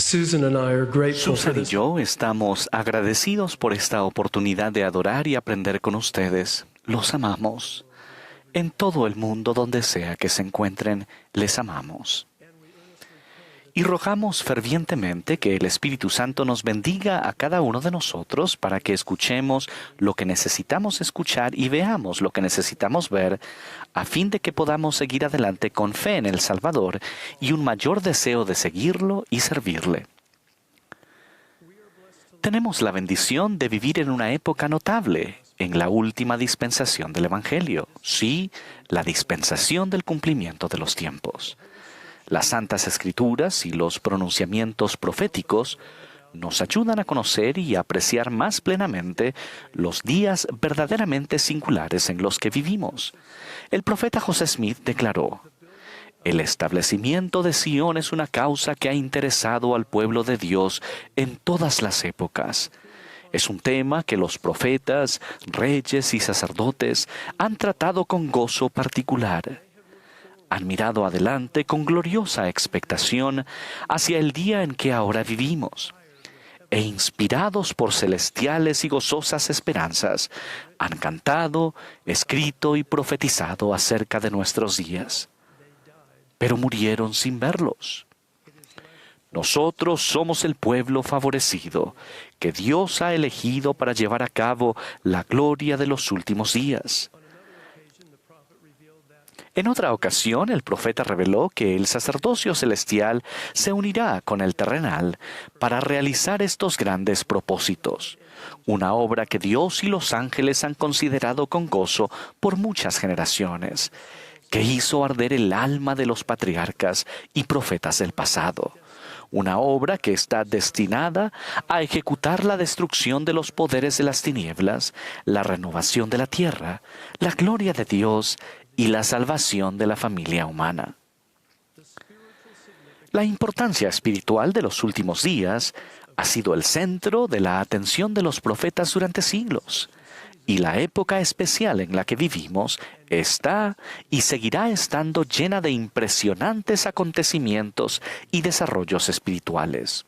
Susan and I are grateful for Susan y this. yo estamos agradecidos por esta oportunidad de adorar y aprender con ustedes. Los amamos. En todo el mundo, donde sea que se encuentren, les amamos. Y rogamos fervientemente que el Espíritu Santo nos bendiga a cada uno de nosotros para que escuchemos lo que necesitamos escuchar y veamos lo que necesitamos ver, a fin de que podamos seguir adelante con fe en el Salvador y un mayor deseo de seguirlo y servirle. Tenemos la bendición de vivir en una época notable, en la última dispensación del Evangelio. Sí, la dispensación del cumplimiento de los tiempos. Las Santas Escrituras y los pronunciamientos proféticos nos ayudan a conocer y apreciar más plenamente los días verdaderamente singulares en los que vivimos. El profeta José Smith declaró: "El establecimiento de Sión es una causa que ha interesado al pueblo de Dios en todas las épocas. Es un tema que los profetas, reyes y sacerdotes han tratado con gozo particular. Han mirado adelante con gloriosa expectación hacia el día en que ahora vivimos. E inspirados por celestiales y gozosas esperanzas, han cantado, escrito y profetizado acerca de nuestros días. Pero murieron sin verlos. Nosotros somos el pueblo favorecido, que Dios ha elegido para llevar a cabo la gloria de los últimos días". En otra ocasión, el profeta reveló que el sacerdocio celestial se unirá con el terrenal para realizar estos grandes propósitos, una obra que Dios y los ángeles han considerado con gozo por muchas generaciones, que hizo arder el alma de los patriarcas y profetas del pasado. Una obra que está destinada a ejecutar la destrucción de los poderes de las tinieblas, la renovación de la tierra, la gloria de Dios y la salvación de la familia humana. La importancia espiritual de los últimos días ha sido el centro de la atención de los profetas durante siglos, y la época especial en la que vivimos está y seguirá estando llena de impresionantes acontecimientos y desarrollos espirituales.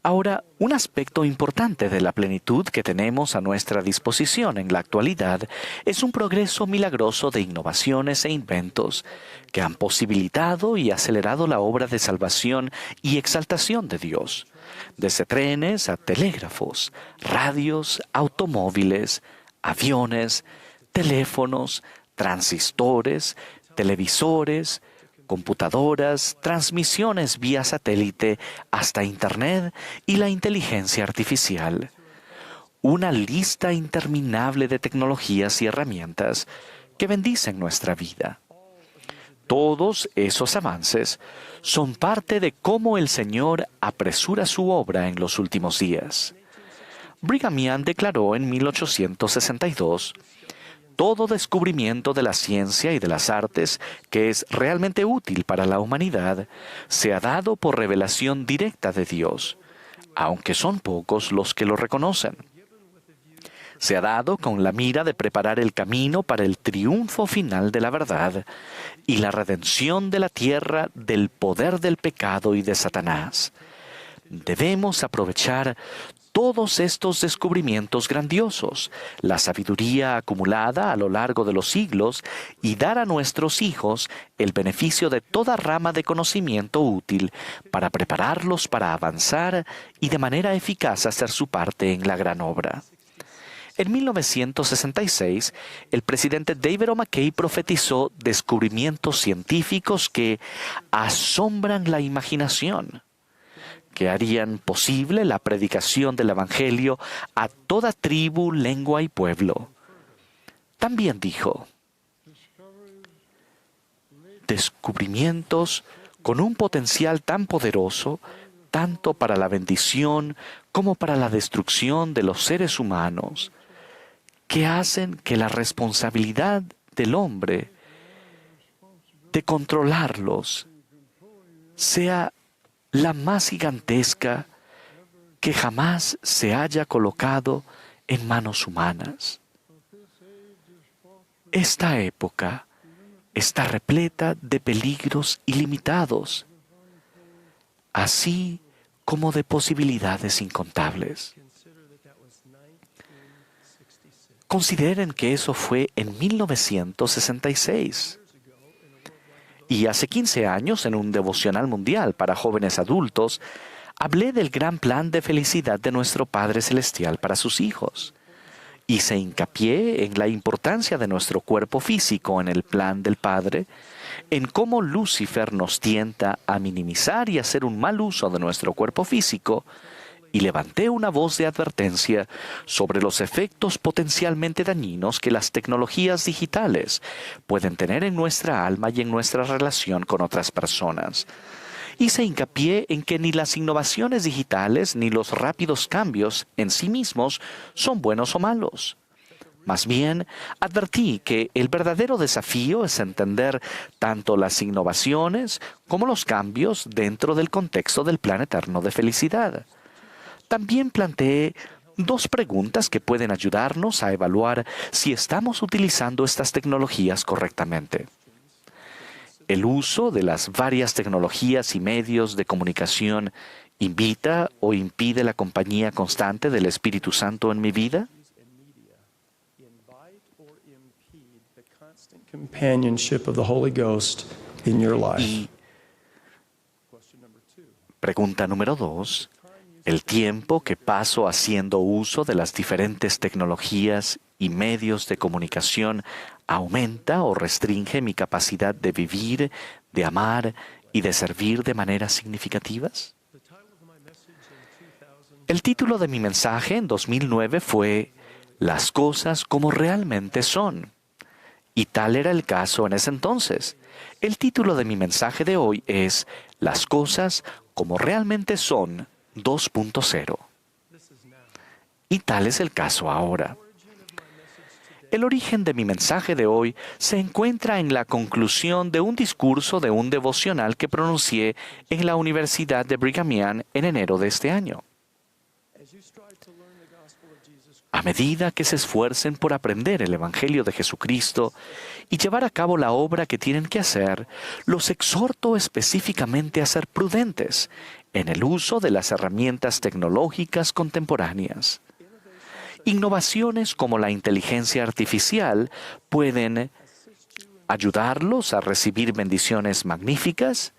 Ahora, un aspecto importante de la plenitud que tenemos a nuestra disposición en la actualidad es un progreso milagroso de innovaciones e inventos que han posibilitado y acelerado la obra de salvación y exaltación de Dios, desde trenes a telégrafos, radios, automóviles, aviones, teléfonos, transistores, televisores, computadoras, transmisiones vía satélite, hasta Internet y la inteligencia artificial. Una lista interminable de tecnologías y herramientas que bendicen nuestra vida. Todos esos avances son parte de cómo el Señor apresura su obra en los últimos días. Brigham Young declaró en 1862: "Todo descubrimiento de la ciencia y de las artes que es realmente útil para la humanidad se ha dado por revelación directa de Dios, aunque son pocos los que lo reconocen. Se ha dado con la mira de preparar el camino para el triunfo final de la verdad y la redención de la tierra del poder del pecado y de Satanás. Debemos aprovechar todos estos descubrimientos grandiosos, la sabiduría acumulada a lo largo de los siglos, y dar a nuestros hijos el beneficio de toda rama de conocimiento útil para prepararlos para avanzar y de manera eficaz hacer su parte en la gran obra". En 1966, el presidente David O. McKay profetizó descubrimientos científicos que asombran la imaginación, que harían posible la predicación del Evangelio a toda tribu, lengua y pueblo. También dijo: descubrimientos con un potencial tan poderoso, tanto para la bendición como para la destrucción de los seres humanos, que hacen que la responsabilidad del hombre de controlarlos sea la más gigantesca que jamás se haya colocado en manos humanas. Esta época está repleta de peligros ilimitados. así como de posibilidades incontables. Consideren que eso fue en 1966. Y hace 15 años, en un devocional mundial para jóvenes adultos, hablé del gran plan de felicidad de nuestro Padre Celestial para sus hijos. Hice hincapié en la importancia de nuestro cuerpo físico en el plan del Padre, en cómo Lucifer nos tienta a minimizar y hacer un mal uso de nuestro cuerpo físico, y levanté una voz de advertencia sobre los efectos potencialmente dañinos que las tecnologías digitales pueden tener en nuestra alma y en nuestra relación con otras personas. Hice hincapié en que ni las innovaciones digitales ni los rápidos cambios en sí mismos son buenos o malos. Más bien, advertí que el verdadero desafío es entender tanto las innovaciones como los cambios dentro del contexto del plan eterno de felicidad. También planteé 2 preguntas que pueden ayudarnos a evaluar si estamos utilizando estas tecnologías correctamente. ¿El uso de las varias tecnologías y medios de comunicación invita o impide la compañía constante del Espíritu Santo en mi vida? Y pregunta número 2. ¿El tiempo que paso haciendo uso de las diferentes tecnologías y medios de comunicación aumenta o restringe mi capacidad de vivir, de amar y de servir de maneras significativas? El título de mi mensaje en 2009 fue Las cosas como realmente son. Y tal era el caso en ese entonces. El título de mi mensaje de hoy es Las cosas como realmente son 2.0. Y tal es el caso ahora. El origen de mi mensaje de hoy se encuentra en la conclusión de un discurso de un devocional que pronuncié en la Universidad de Brigham Young en enero de este año. A medida que se esfuercen por aprender el Evangelio de Jesucristo y llevar a cabo la obra que tienen que hacer, los exhorto específicamente a ser prudentes en el uso de las herramientas tecnológicas contemporáneas. Innovaciones como la inteligencia artificial pueden ayudarlos a recibir bendiciones magníficas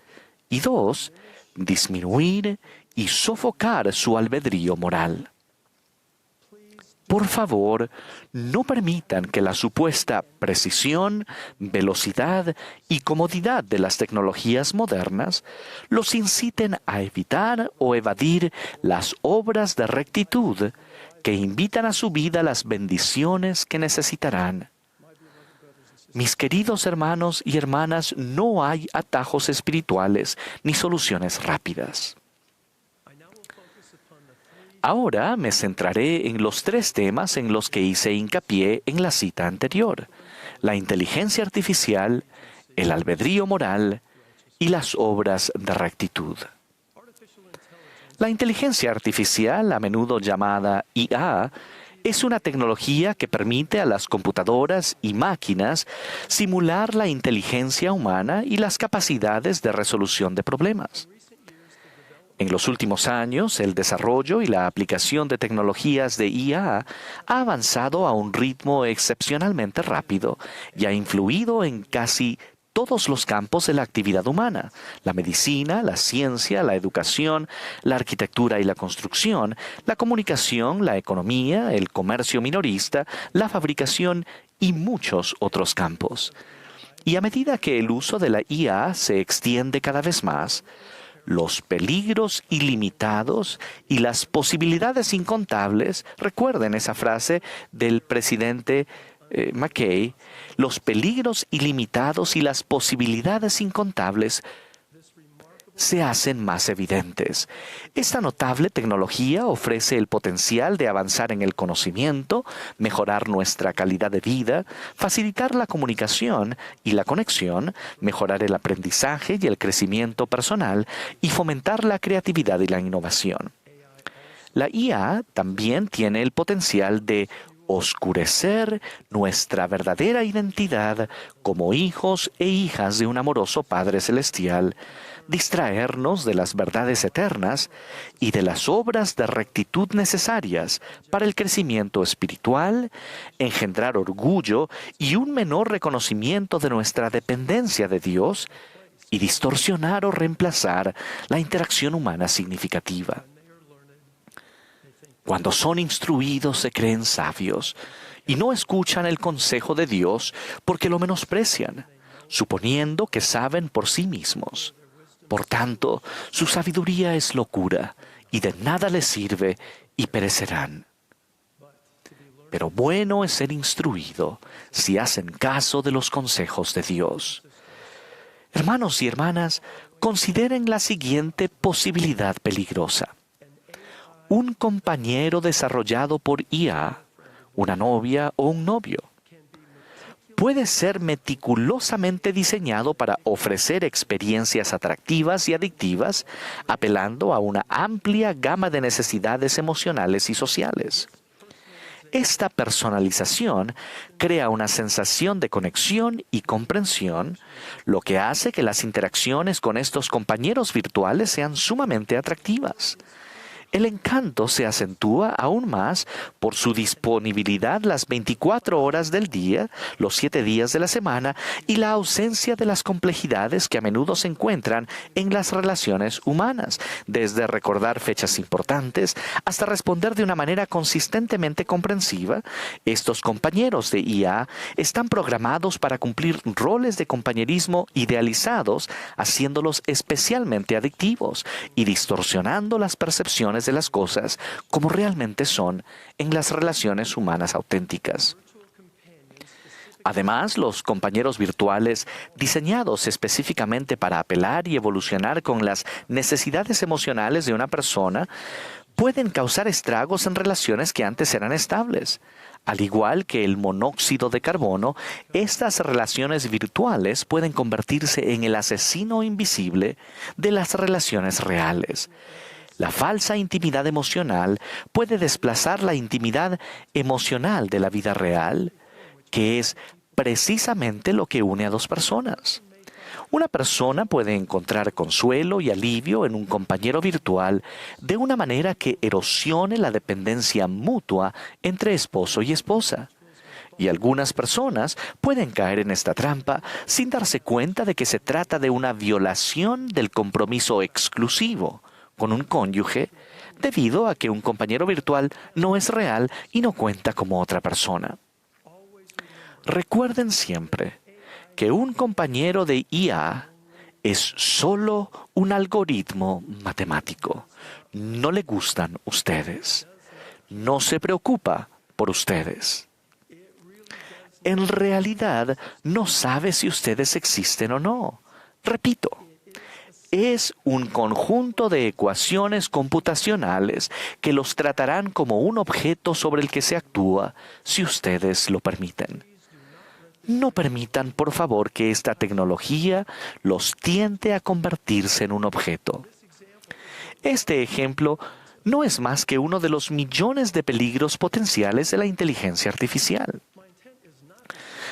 y 2, disminuir y sofocar su albedrío moral. Por favor, no permitan que la supuesta precisión, velocidad y comodidad de las tecnologías modernas los inciten a evitar o evadir las obras de rectitud que invitan a su vida las bendiciones que necesitarán. Mis queridos hermanos y hermanas, no hay atajos espirituales ni soluciones rápidas. Ahora me centraré en los 3 temas en los que hice hincapié en la cita anterior: la inteligencia artificial, el albedrío moral y las obras de rectitud. La inteligencia artificial, a menudo llamada IA, es una tecnología que permite a las computadoras y máquinas simular la inteligencia humana y las capacidades de resolución de problemas. En los últimos años, el desarrollo y la aplicación de tecnologías de IA ha avanzado a un ritmo excepcionalmente rápido y ha influido en casi todos los campos de la actividad humana: la medicina, la ciencia, la educación, la arquitectura y la construcción, la comunicación, la economía, el comercio minorista, la fabricación y muchos otros campos. Y a medida que el uso de la IA se extiende cada vez más, los peligros ilimitados y las posibilidades incontables, recuerden esa frase del presidente McKay, los peligros ilimitados y las posibilidades incontables se hacen más evidentes. Esta notable tecnología ofrece el potencial de avanzar en el conocimiento, mejorar nuestra calidad de vida, facilitar la comunicación y la conexión, mejorar el aprendizaje y el crecimiento personal y fomentar la creatividad y la innovación. La IA también tiene el potencial de oscurecer nuestra verdadera identidad como hijos e hijas de un amoroso Padre Celestial, distraernos de las verdades eternas y de las obras de rectitud necesarias para el crecimiento espiritual, engendrar orgullo y un menor reconocimiento de nuestra dependencia de Dios, y distorsionar o reemplazar la interacción humana significativa. Cuando son instruidos se creen sabios y no escuchan el consejo de Dios porque lo menosprecian, suponiendo que saben por sí mismos. Por tanto, su sabiduría es locura y de nada les sirve y perecerán. Pero bueno es ser instruido si hacen caso de los consejos de Dios. Hermanos y hermanas, consideren la siguiente posibilidad peligrosa. Un compañero desarrollado por IA, una novia o un novio, puede ser meticulosamente diseñado para ofrecer experiencias atractivas y adictivas, apelando a una amplia gama de necesidades emocionales y sociales. Esta personalización crea una sensación de conexión y comprensión, lo que hace que las interacciones con estos compañeros virtuales sean sumamente atractivas. El encanto se acentúa aún más por su disponibilidad las 24 horas del día, los 7 días de la semana y la ausencia de las complejidades que a menudo se encuentran en las relaciones humanas, desde recordar fechas importantes hasta responder de una manera consistentemente comprensiva. Estos compañeros de IA están programados para cumplir roles de compañerismo idealizados, haciéndolos especialmente adictivos y distorsionando las percepciones de las cosas como realmente son en las relaciones humanas auténticas. Además, los compañeros virtuales, diseñados específicamente para apelar y evolucionar con las necesidades emocionales de una persona, pueden causar estragos en relaciones que antes eran estables. Al igual que el monóxido de carbono, estas relaciones virtuales pueden convertirse en el asesino invisible de las relaciones reales. La falsa intimidad emocional puede desplazar la intimidad emocional de la vida real, que es precisamente lo que une a dos personas. Una persona puede encontrar consuelo y alivio en un compañero virtual de una manera que erosione la dependencia mutua entre esposo y esposa. Y algunas personas pueden caer en esta trampa sin darse cuenta de que se trata de una violación del compromiso exclusivo con un cónyuge, debido a que un compañero virtual no es real y no cuenta como otra persona. Recuerden siempre que un compañero de IA es solo un algoritmo matemático. No le gustan ustedes. No se preocupa por ustedes. En realidad, no sabe si ustedes existen o no. Repito, es un conjunto de ecuaciones computacionales que los tratarán como un objeto sobre el que se actúa, si ustedes lo permiten. No permitan, por favor, que esta tecnología los tiente a convertirse en un objeto. Este ejemplo no es más que uno de los millones de peligros potenciales de la inteligencia artificial.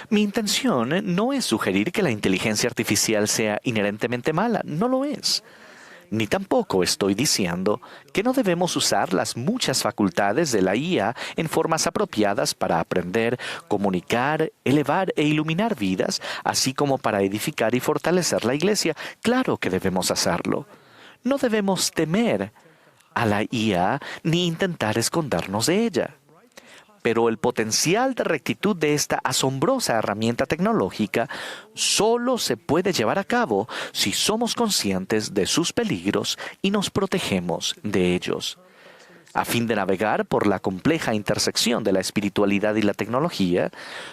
Mi intención no es sugerir que la inteligencia artificial sea inherentemente mala, no lo es. Ni tampoco estoy diciendo que no debemos usar las muchas facultades de la IA en formas apropiadas para aprender, comunicar, elevar e iluminar vidas, así como para edificar y fortalecer la Iglesia. Claro que debemos hacerlo. No debemos temer a la IA ni intentar escondernos de ella. Pero el potencial de rectitud de esta asombrosa herramienta tecnológica solo se puede llevar a cabo si somos conscientes de sus peligros y nos protegemos de ellos. A fin de navegar por la compleja intersección de la espiritualidad y la tecnología,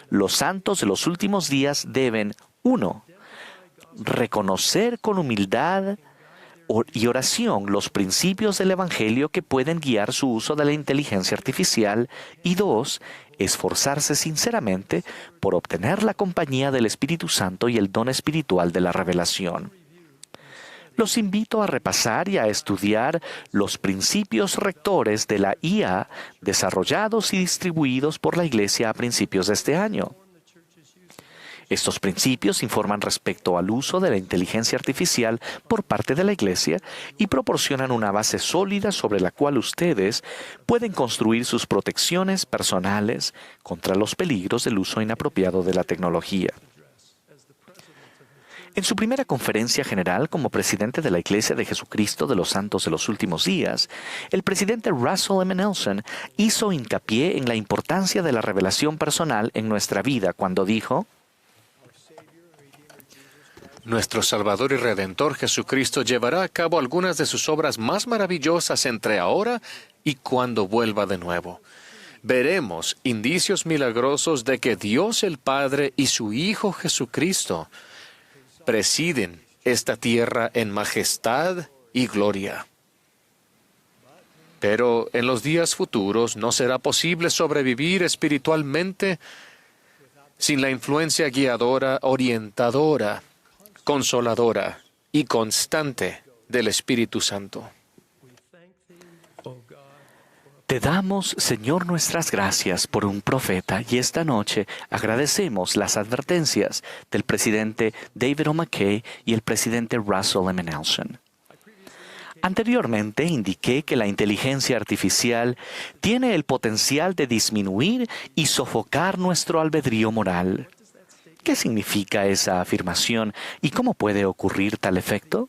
los santos de los últimos días deben, 1. Reconocer con humildad y oración los principios del Evangelio que pueden guiar su uso de la inteligencia artificial, y 2, esforzarse sinceramente por obtener la compañía del Espíritu Santo y el don espiritual de la revelación. Los invito a repasar y a estudiar los principios rectores de la IA desarrollados y distribuidos por la Iglesia a principios de este año. Estos principios informan respecto al uso de la inteligencia artificial por parte de la Iglesia y proporcionan una base sólida sobre la cual ustedes pueden construir sus protecciones personales contra los peligros del uso inapropiado de la tecnología. En su primera conferencia general como presidente de la Iglesia de Jesucristo de los Santos de los Últimos Días, el presidente Russell M. Nelson hizo hincapié en la importancia de la revelación personal en nuestra vida cuando dijo: Nuestro Salvador y Redentor Jesucristo llevará a cabo algunas de sus obras más maravillosas entre ahora y cuando vuelva de nuevo. Veremos indicios milagrosos de que Dios el Padre y su Hijo Jesucristo presiden esta tierra en majestad y gloria. Pero en los días futuros no será posible sobrevivir espiritualmente sin la influencia guiadora, orientadora, consoladora y constante del Espíritu Santo. Te damos, Señor, nuestras gracias por un profeta y esta noche agradecemos las advertencias del presidente David O. McKay y el presidente Russell M. Nelson. Anteriormente indiqué que la inteligencia artificial tiene el potencial de disminuir y sofocar nuestro albedrío moral. ¿Qué significa esa afirmación y cómo puede ocurrir tal efecto?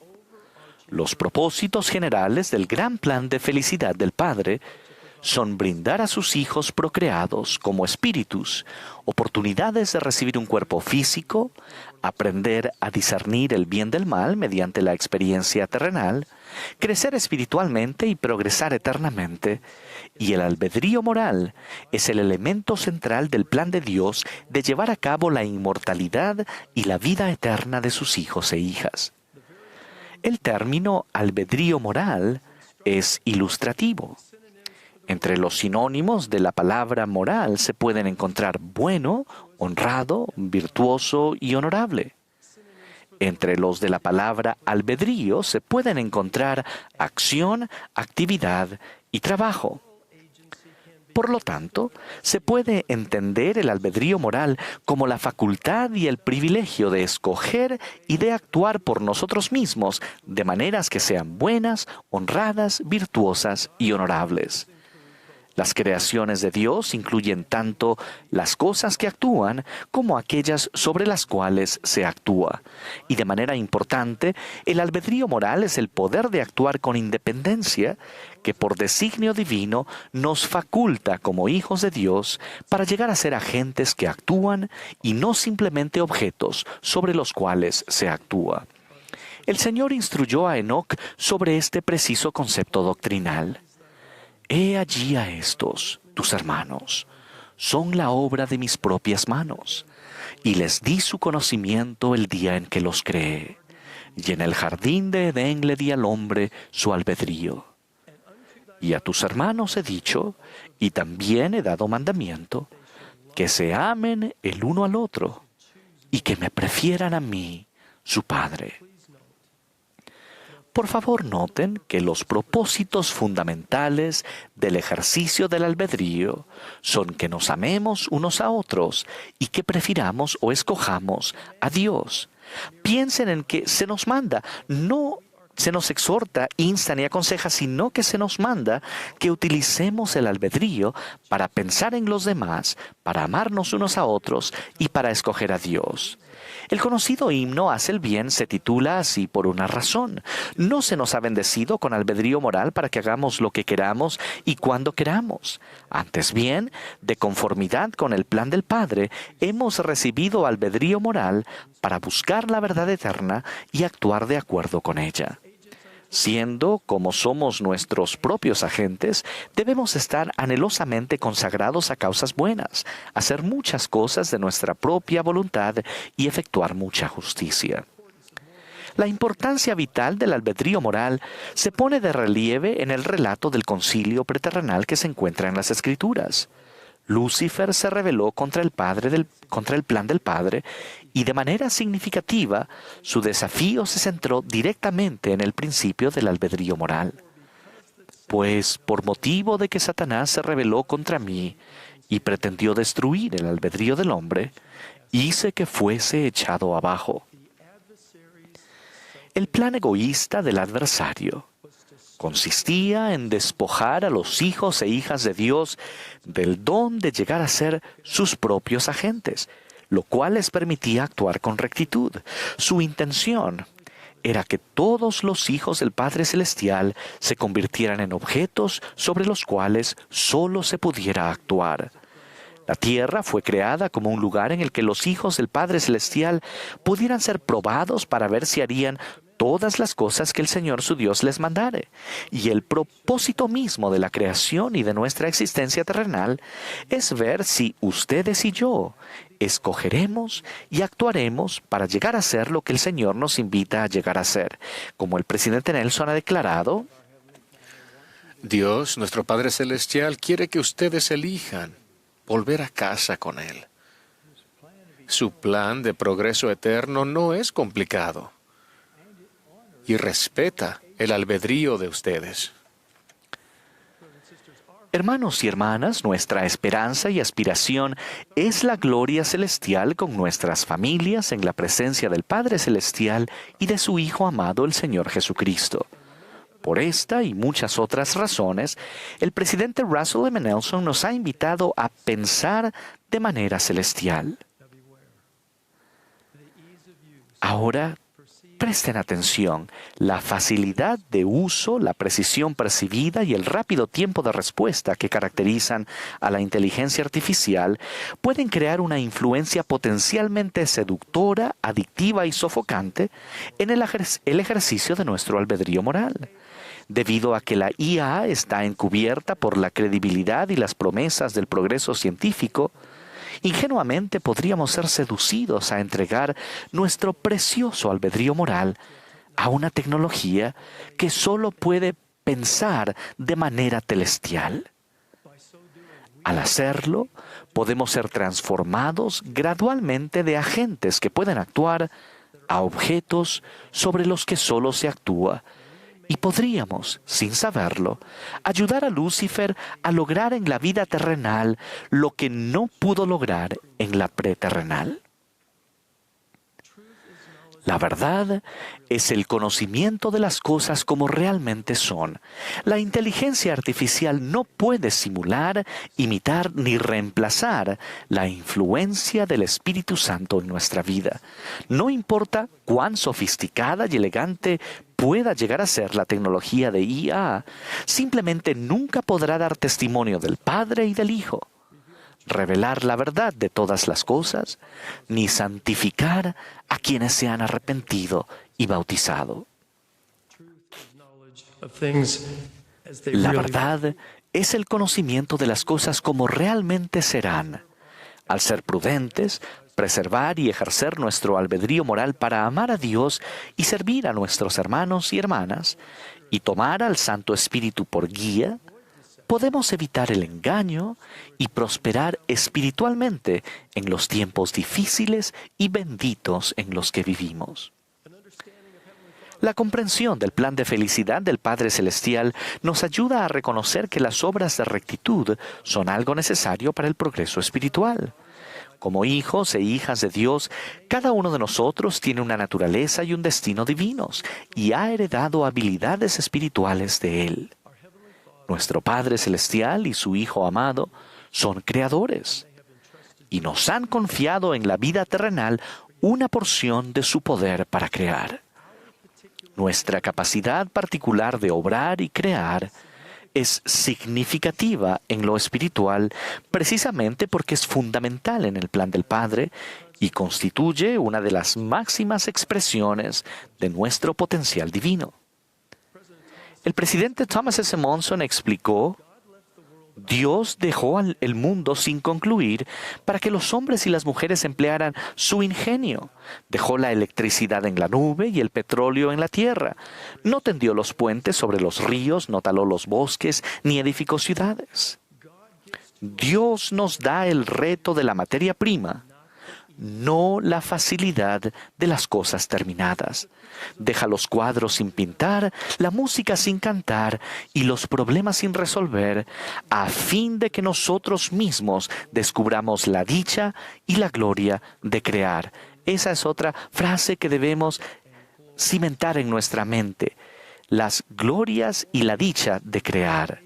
Los propósitos generales del gran plan de felicidad del Padre son brindar a sus hijos procreados como espíritus oportunidades de recibir un cuerpo físico, aprender a discernir el bien del mal mediante la experiencia terrenal, crecer espiritualmente y progresar eternamente. Y el albedrío moral es el elemento central del plan de Dios de llevar a cabo la inmortalidad y la vida eterna de sus hijos e hijas. El término albedrío moral es ilustrativo. Entre los sinónimos de la palabra moral se pueden encontrar bueno, honrado, virtuoso y honorable. Entre los de la palabra albedrío se pueden encontrar acción, actividad y trabajo. Por lo tanto, se puede entender el albedrío moral como la facultad y el privilegio de escoger y de actuar por nosotros mismos de maneras que sean buenas, honradas, virtuosas y honorables. Las creaciones de Dios incluyen tanto las cosas que actúan como aquellas sobre las cuales se actúa. Y de manera importante, el albedrío moral es el poder de actuar con independencia que por designio divino nos faculta como hijos de Dios para llegar a ser agentes que actúan y no simplemente objetos sobre los cuales se actúa. El Señor instruyó a Enoc sobre este preciso concepto doctrinal. He allí a estos, tus hermanos, son la obra de mis propias manos, y les di su conocimiento el día en que los creé, y en el jardín de Edén le di al hombre su albedrío. Y a tus hermanos he dicho, y también he dado mandamiento, que se amen el uno al otro, y que me prefieran a mí, su Padre. Por favor, noten que los propósitos fundamentales del ejercicio del albedrío son que nos amemos unos a otros y que prefiramos o escojamos a Dios. Piensen en que se nos manda, no se nos exhorta, insta ni aconseja, sino que se nos manda que utilicemos el albedrío para pensar en los demás, para amarnos unos a otros y para escoger a Dios. El conocido himno Haz el bien se titula así por una razón. No se nos ha bendecido con albedrío moral para que hagamos lo que queramos y cuando queramos. Antes bien, de conformidad con el plan del Padre, hemos recibido albedrío moral para buscar la verdad eterna y actuar de acuerdo con ella. Siendo como somos nuestros propios agentes, debemos estar anhelosamente consagrados a causas buenas, hacer muchas cosas de nuestra propia voluntad y efectuar mucha justicia. La importancia vital del albedrío moral se pone de relieve en el relato del concilio preterrenal que se encuentra en las Escrituras. Lucifer se rebeló contra el plan del Padre y de manera significativa su desafío se centró directamente en el principio del albedrío moral. Pues por motivo de que Satanás se rebeló contra mí y pretendió destruir el albedrío del hombre, hice que fuese echado abajo. El plan egoísta del adversario consistía en despojar a los hijos e hijas de Dios del don de llegar a ser sus propios agentes, lo cual les permitía actuar con rectitud. Su intención era que todos los hijos del Padre Celestial se convirtieran en objetos sobre los cuales solo se pudiera actuar. La tierra fue creada como un lugar en el que los hijos del Padre Celestial pudieran ser probados para ver si harían todas las cosas que el Señor su Dios les mandare. Y el propósito mismo de la creación y de nuestra existencia terrenal es ver si ustedes y yo escogeremos y actuaremos para llegar a ser lo que el Señor nos invita a llegar a ser. Como el presidente Nelson ha declarado, Dios, nuestro Padre Celestial, quiere que ustedes elijan volver a casa con Él. Su plan de progreso eterno no es complicado y respeta el albedrío de ustedes. hermanos y hermanas, nuestra esperanza y aspiración es la gloria celestial con nuestras familias en la presencia del Padre Celestial y de su Hijo amado, el Señor Jesucristo. Por esta y muchas otras razones, el presidente Russell M. Nelson nos ha invitado a pensar de manera celestial. Ahora, presten atención. La facilidad de uso, la precisión percibida y el rápido tiempo de respuesta que caracterizan a la inteligencia artificial pueden crear una influencia potencialmente seductora, adictiva y sofocante en el ejercicio de nuestro albedrío moral. Debido a que la IA está encubierta por la credibilidad y las promesas del progreso científico, ingenuamente podríamos ser seducidos a entregar nuestro precioso albedrío moral a una tecnología que solo puede pensar de manera celestial. Al hacerlo, podemos ser transformados gradualmente de agentes que pueden actuar a objetos sobre los que solo se actúa, y podríamos, sin saberlo, ayudar a Lucifer a lograr en la vida terrenal lo que no pudo lograr en la preterrenal. La verdad es el conocimiento de las cosas como realmente son. La inteligencia artificial no puede simular, imitar ni reemplazar la influencia del Espíritu Santo en nuestra vida. No importa cuán sofisticada y elegante pueda llegar a ser la tecnología de IA, simplemente nunca podrá dar testimonio del Padre y del Hijo, revelar la verdad de todas las cosas, ni santificar a quienes se han arrepentido y bautizado. La verdad es el conocimiento de las cosas como realmente serán. Al ser prudentes, preservar y ejercer nuestro albedrío moral para amar a Dios y servir a nuestros hermanos y hermanas, y tomar al Santo Espíritu por guía, podemos evitar el engaño y prosperar espiritualmente en los tiempos difíciles y benditos en los que vivimos. La comprensión del plan de felicidad del Padre Celestial nos ayuda a reconocer que las obras de rectitud son algo necesario para el progreso espiritual. Como hijos e hijas de Dios, cada uno de nosotros tiene una naturaleza y un destino divinos y ha heredado habilidades espirituales de Él. Nuestro Padre Celestial y su Hijo amado son creadores y nos han confiado en la vida terrenal una porción de su poder para crear. Nuestra capacidad particular de obrar y crear es significativa en lo espiritual precisamente porque es fundamental en el plan del Padre y constituye una de las máximas expresiones de nuestro potencial divino. El presidente Thomas S. Monson explicó: Dios dejó el mundo sin concluir para que los hombres y las mujeres emplearan su ingenio. Dejó la electricidad en la nube y el petróleo en la tierra. No tendió los puentes sobre los ríos, no taló los bosques, ni edificó ciudades. Dios nos da el reto de la materia prima, no la facilidad de las cosas terminadas. Deja los cuadros sin pintar, la música sin cantar y los problemas sin resolver, a fin de que nosotros mismos descubramos la dicha y la gloria de crear. Esa es otra frase que debemos cimentar en nuestra mente: las glorias y la dicha de crear.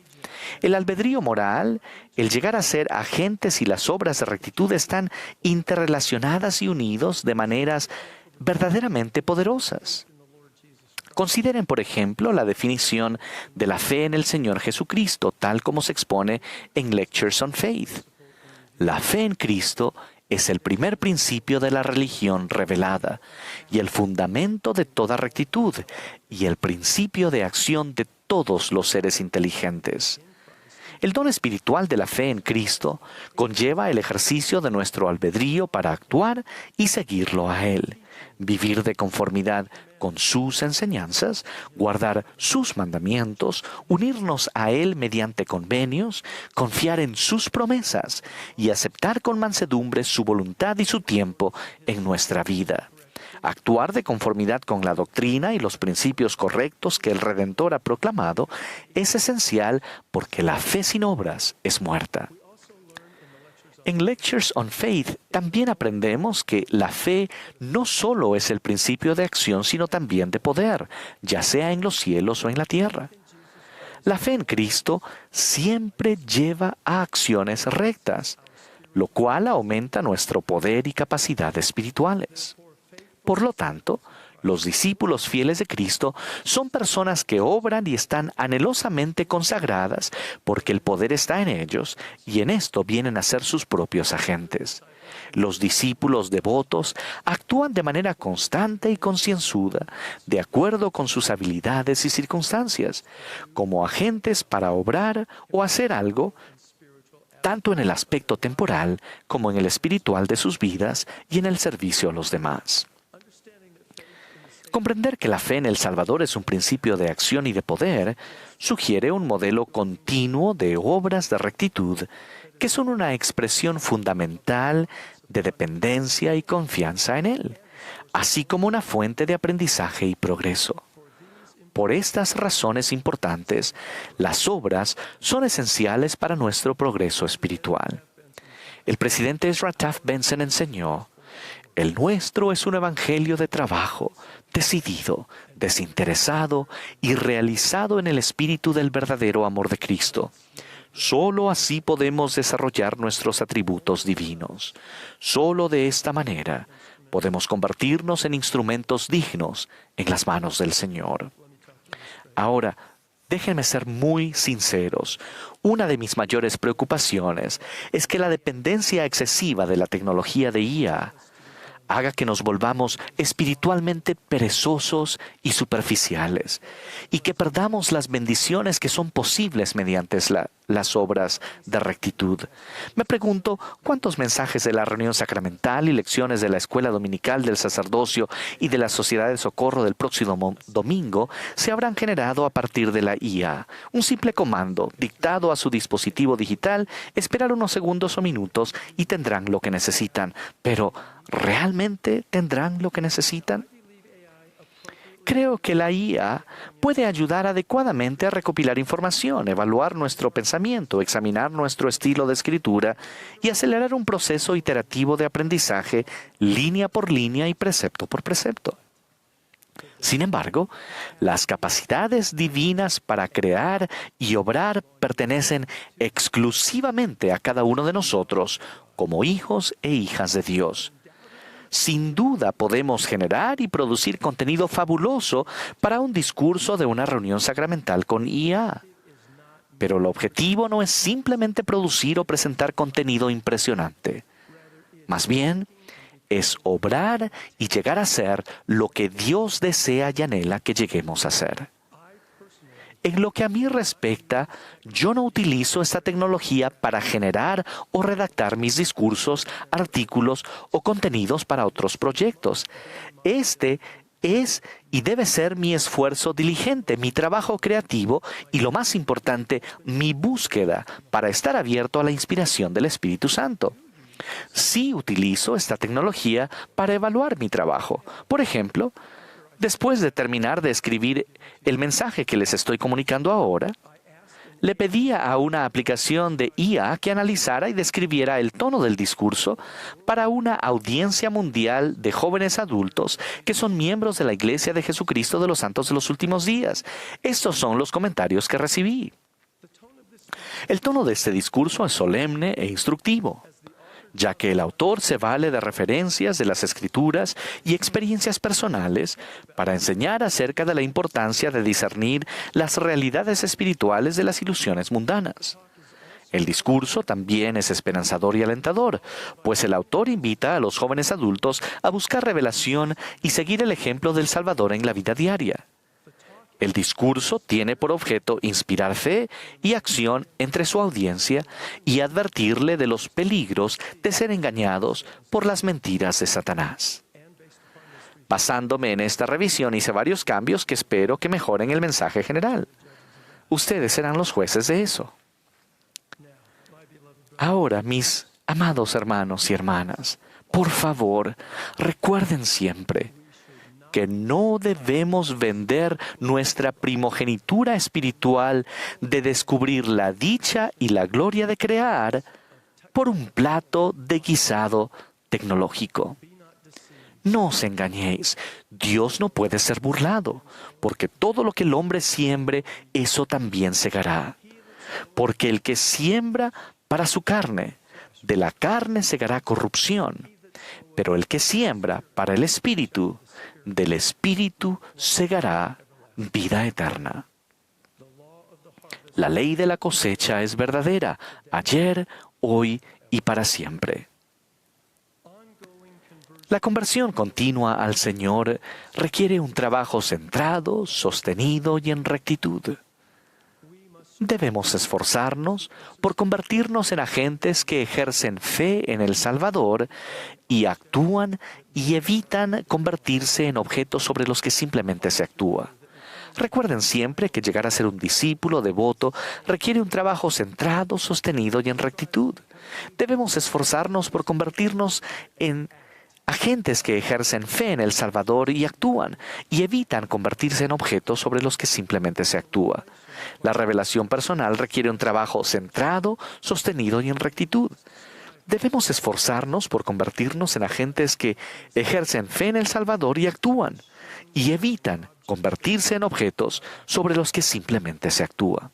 El albedrío moral, el llegar a ser agentes y las obras de rectitud están interrelacionadas y unidos de maneras verdaderamente poderosas. Consideren, por ejemplo, la definición de la fe en el Señor Jesucristo, tal como se expone en Lectures on Faith. La fe en Cristo es el primer principio de la religión revelada y el fundamento de toda rectitud y el principio de acción de todos los seres inteligentes. El don espiritual de la fe en Cristo conlleva el ejercicio de nuestro albedrío para actuar y seguirlo a Él, vivir de conformidad con sus enseñanzas, guardar sus mandamientos, unirnos a Él mediante convenios, confiar en sus promesas y aceptar con mansedumbre su voluntad y su tiempo en nuestra vida. Actuar de conformidad con la doctrina y los principios correctos que el Redentor ha proclamado es esencial porque la fe sin obras es muerta. En Lectures on Faith también aprendemos que la fe no solo es el principio de acción, sino también de poder, ya sea en los cielos o en la tierra. La fe en Cristo siempre lleva a acciones rectas, lo cual aumenta nuestro poder y capacidad espirituales. Por lo tanto, los discípulos fieles de Cristo son personas que obran y están anhelosamente consagradas porque el poder está en ellos y en esto vienen a ser sus propios agentes. Los discípulos devotos actúan de manera constante y concienzuda, de acuerdo con sus habilidades y circunstancias, como agentes para obrar o hacer algo, tanto en el aspecto temporal como en el espiritual de sus vidas y en el servicio a los demás. Comprender que la fe en el Salvador es un principio de acción y de poder sugiere un modelo continuo de obras de rectitud que son una expresión fundamental de dependencia y confianza en Él, así como una fuente de aprendizaje y progreso. Por estas razones importantes, las obras son esenciales para nuestro progreso espiritual. El presidente Ezra Taft Benson enseñó: el nuestro es un evangelio de trabajo, decidido, desinteresado y realizado en el espíritu del verdadero amor de Cristo. Solo así podemos desarrollar nuestros atributos divinos. Solo de esta manera podemos convertirnos en instrumentos dignos en las manos del Señor. Ahora, déjenme ser muy sinceros. Una de mis mayores preocupaciones es que la dependencia excesiva de la tecnología de IA haga que nos volvamos espiritualmente perezosos y superficiales, y que perdamos las bendiciones que son posibles mediante las obras de rectitud. Me pregunto, ¿cuántos mensajes de la reunión sacramental y lecciones de la escuela dominical del sacerdocio y de la sociedad de socorro del próximo domingo se habrán generado a partir de la IA? Un simple comando dictado a su dispositivo digital, esperar unos segundos o minutos y tendrán lo que necesitan. Pero, ¿realmente tendrán lo que necesitan? Creo que la IA puede ayudar adecuadamente a recopilar información, evaluar nuestro pensamiento, examinar nuestro estilo de escritura y acelerar un proceso iterativo de aprendizaje línea por línea y precepto por precepto. Sin embargo, las capacidades divinas para crear y obrar pertenecen exclusivamente a cada uno de nosotros como hijos e hijas de Dios. Sin duda podemos generar y producir contenido fabuloso para un discurso de una reunión sacramental con IA. Pero el objetivo no es simplemente producir o presentar contenido impresionante. Más bien, es obrar y llegar a ser lo que Dios desea y anhela que lleguemos a ser. En lo que a mí respecta, yo no utilizo esta tecnología para generar o redactar mis discursos, artículos o contenidos para otros proyectos. Este es y debe ser mi esfuerzo diligente, mi trabajo creativo y, lo más importante, mi búsqueda para estar abierto a la inspiración del Espíritu Santo. Sí utilizo esta tecnología para evaluar mi trabajo. Por ejemplo, después de terminar de escribir el mensaje que les estoy comunicando ahora, le pedía a una aplicación de IA que analizara y describiera el tono del discurso para una audiencia mundial de jóvenes adultos que son miembros de la Iglesia de Jesucristo de los Santos de los Últimos Días. Estos son los comentarios que recibí. El tono de este discurso es solemne e instructivo, ya que el autor se vale de referencias de las Escrituras y experiencias personales para enseñar acerca de la importancia de discernir las realidades espirituales de las ilusiones mundanas. El discurso también es esperanzador y alentador, pues el autor invita a los jóvenes adultos a buscar revelación y seguir el ejemplo del Salvador en la vida diaria. El discurso tiene por objeto inspirar fe y acción entre su audiencia y advertirle de los peligros de ser engañados por las mentiras de Satanás. Basándome en esta revisión hice varios cambios que espero que mejoren el mensaje general. Ustedes serán los jueces de eso. Ahora, mis amados hermanos y hermanas, por favor, recuerden siempre que no debemos vender nuestra primogenitura espiritual de descubrir la dicha y la gloria de crear por un plato de guisado tecnológico. No os engañéis, Dios no puede ser burlado, porque todo lo que el hombre siembre, eso también segará. Porque el que siembra para su carne, de la carne segará corrupción, pero el que siembra para el Espíritu, del Espíritu segará vida eterna. La ley de la cosecha es verdadera, ayer, hoy y para siempre. La conversión continua al Señor requiere un trabajo centrado, sostenido y en rectitud. Debemos esforzarnos por convertirnos en agentes que ejercen fe en el Salvador y actúan y evitan convertirse en objetos sobre los que simplemente se actúa. Recuerden siempre que llegar a ser un discípulo devoto requiere un trabajo centrado, sostenido y en rectitud. Debemos esforzarnos por convertirnos en agentes que ejercen fe en el Salvador y actúan y evitan convertirse en objetos sobre los que simplemente se actúa. La revelación personal requiere un trabajo centrado, sostenido y en rectitud. Debemos esforzarnos por convertirnos en agentes que ejercen fe en el Salvador y actúan, y evitan convertirse en objetos sobre los que simplemente se actúa.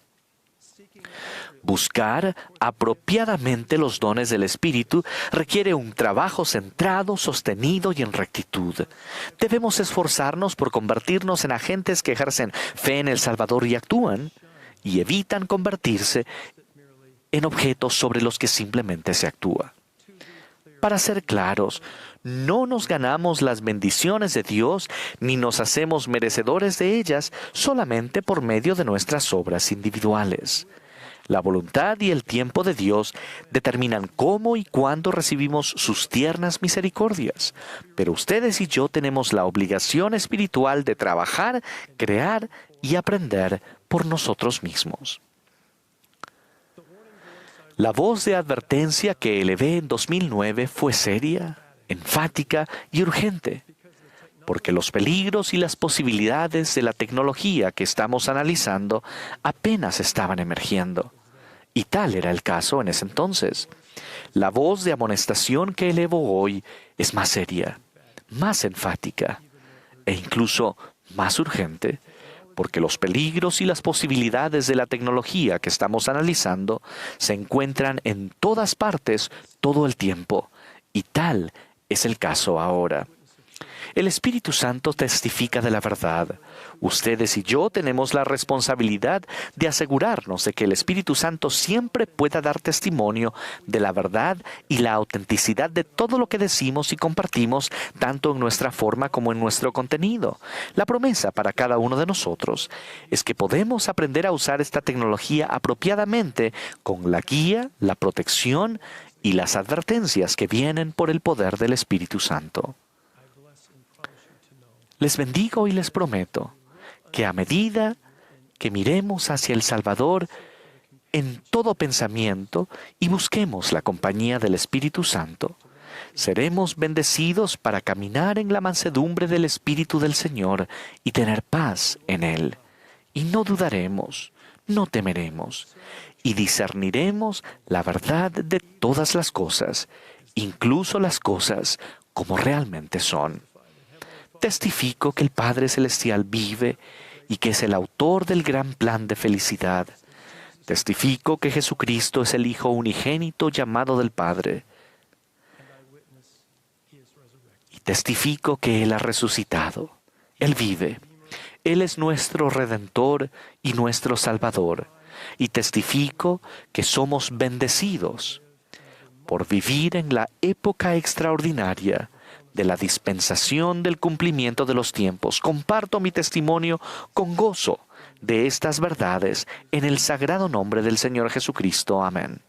Buscar apropiadamente los dones del Espíritu requiere un trabajo centrado, sostenido y en rectitud. Debemos esforzarnos por convertirnos en agentes que ejercen fe en el Salvador y actúan, y evitan convertirse en objetos sobre los que simplemente se actúa. Para ser claros, no nos ganamos las bendiciones de Dios ni nos hacemos merecedores de ellas solamente por medio de nuestras obras individuales. La voluntad y el tiempo de Dios determinan cómo y cuándo recibimos sus tiernas misericordias. Pero ustedes y yo tenemos la obligación espiritual de trabajar, crear y aprender por nosotros mismos. La voz de advertencia que elevé en 2009 fue seria, enfática y urgente, porque los peligros y las posibilidades de la tecnología que estamos analizando apenas estaban emergiendo. Y tal era el caso en ese entonces. La voz de amonestación que elevo hoy es más seria, más enfática e incluso más urgente, porque los peligros y las posibilidades de la tecnología que estamos analizando se encuentran en todas partes todo el tiempo, y tal es el caso ahora. El Espíritu Santo testifica de la verdad. Ustedes y yo tenemos la responsabilidad de asegurarnos de que el Espíritu Santo siempre pueda dar testimonio de la verdad y la autenticidad de todo lo que decimos y compartimos, tanto en nuestra forma como en nuestro contenido. La promesa para cada uno de nosotros es que podemos aprender a usar esta tecnología apropiadamente con la guía, la protección y las advertencias que vienen por el poder del Espíritu Santo. Les bendigo y les prometo que a medida que miremos hacia el Salvador, en todo pensamiento y busquemos la compañía del Espíritu Santo. Seremos bendecidos para caminar en la mansedumbre del Espíritu del Señor y tener paz en Él. Y no dudaremos, no temeremos, y discerniremos la verdad de todas las cosas, incluso las cosas como realmente son. Testifico que el Padre Celestial vive y que es el autor del gran plan de felicidad. Testifico que Jesucristo es el Hijo unigénito llamado del Padre. Y testifico que Él ha resucitado. Él vive. Él es nuestro Redentor y nuestro Salvador. Y testifico que somos bendecidos por vivir en la época extraordinaria de la dispensación del cumplimiento de los tiempos. Comparto mi testimonio con gozo de estas verdades en el sagrado nombre del Señor Jesucristo. Amén.